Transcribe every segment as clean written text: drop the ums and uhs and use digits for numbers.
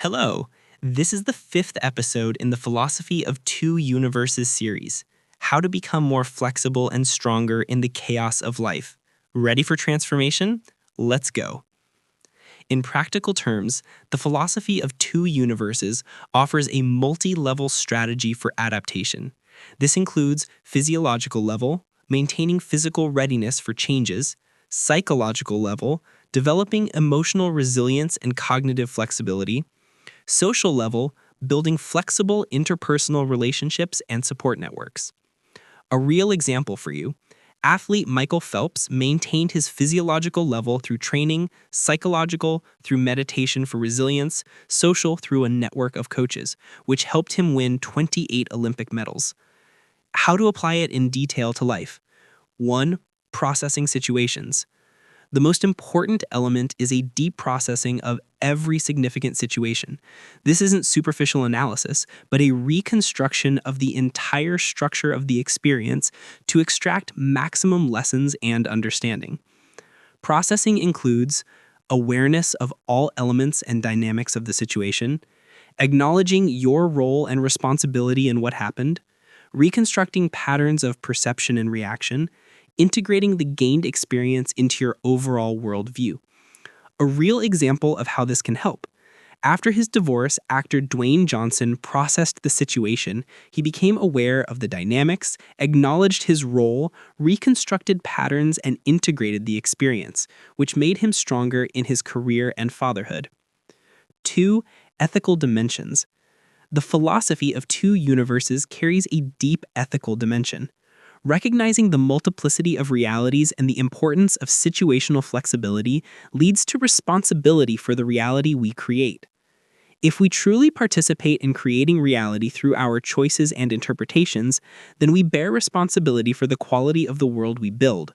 Hello, this is the 5th episode in the Philosophy of Two Universes series, How to Become More Flexible and Stronger in the Chaos of Life. Ready for transformation? Let's go. In practical terms, the Philosophy of Two Universes offers a multi-level strategy for adaptation. This includes physiological level, maintaining physical readiness for changes, psychological level, developing emotional resilience and cognitive flexibility, social level, building flexible interpersonal relationships and support networks. A real example for you, athlete Michael Phelps maintained his physiological level through training, psychological through meditation for resilience, social through a network of coaches, which helped him win 28 Olympic medals. How to apply it in detail to life? 1. Processing situations. The most important element is a deep processing of every significant situation. This isn't superficial analysis, but a reconstruction of the entire structure of the experience to extract maximum lessons and understanding. Processing includes awareness of all elements and dynamics of the situation, acknowledging your role and responsibility in what happened, reconstructing patterns of perception and reaction, integrating the gained experience into your overall worldview. A real example of how this can help. After his divorce, actor Dwayne Johnson processed the situation. He became aware of the dynamics, acknowledged his role, reconstructed patterns, and integrated the experience, which made him stronger in his career and fatherhood. 2. Ethical dimensions. The Philosophy of Two Universes carries a deep ethical dimension. Recognizing the multiplicity of realities and the importance of situational flexibility leads to responsibility for the reality we create. If we truly participate in creating reality through our choices and interpretations, then we bear responsibility for the quality of the world we build.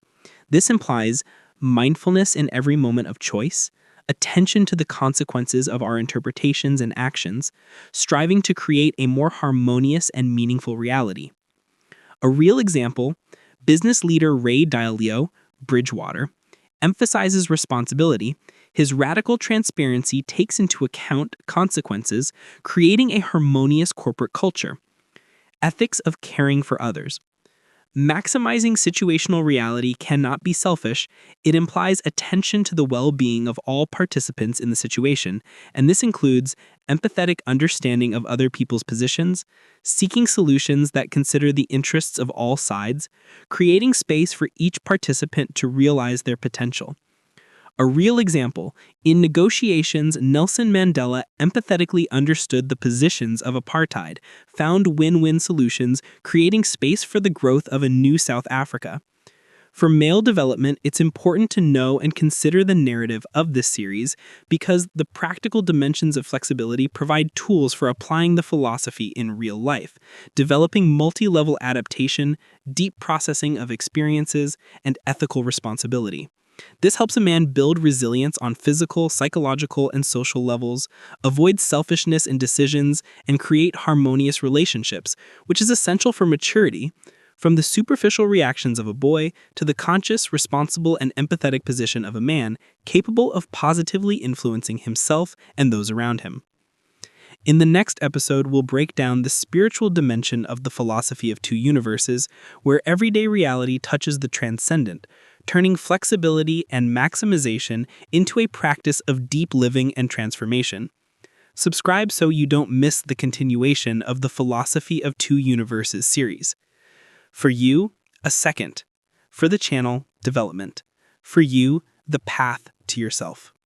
This implies mindfulness in every moment of choice, attention to the consequences of our interpretations and actions, striving to create a more harmonious and meaningful reality. A real example, business leader Ray Dalio, Bridgewater, emphasizes responsibility. His radical transparency takes into account consequences, creating a harmonious corporate culture. Ethics of caring for others. Maximizing situational reality cannot be selfish. It implies attention to the well-being of all participants in the situation, and this includes empathetic understanding of other people's positions, seeking solutions that consider the interests of all sides, creating space for each participant to realize their potential. A real example, in negotiations, Nelson Mandela empathetically understood the positions of apartheid, found win-win solutions, creating space for the growth of a new South Africa. For male development, it's important to know and consider the narrative of this series because the practical dimensions of flexibility provide tools for applying the philosophy in real life, developing multi-level adaptation, deep processing of experiences, and ethical responsibility. This helps a man build resilience on physical, psychological, and social levels, avoid selfishness in decisions, and create harmonious relationships, which is essential for maturity, from the superficial reactions of a boy to the conscious, responsible, and empathetic position of a man capable of positively influencing himself and those around him. In the next episode, we'll break down the spiritual dimension of the Philosophy of Two Universes, where everyday reality touches the transcendent, turning flexibility and maximization into a practice of deep living and transformation. Subscribe so you don't miss the continuation of the Philosophy of Two Universes series. For you, a second. For the channel, development. For you, the path to yourself.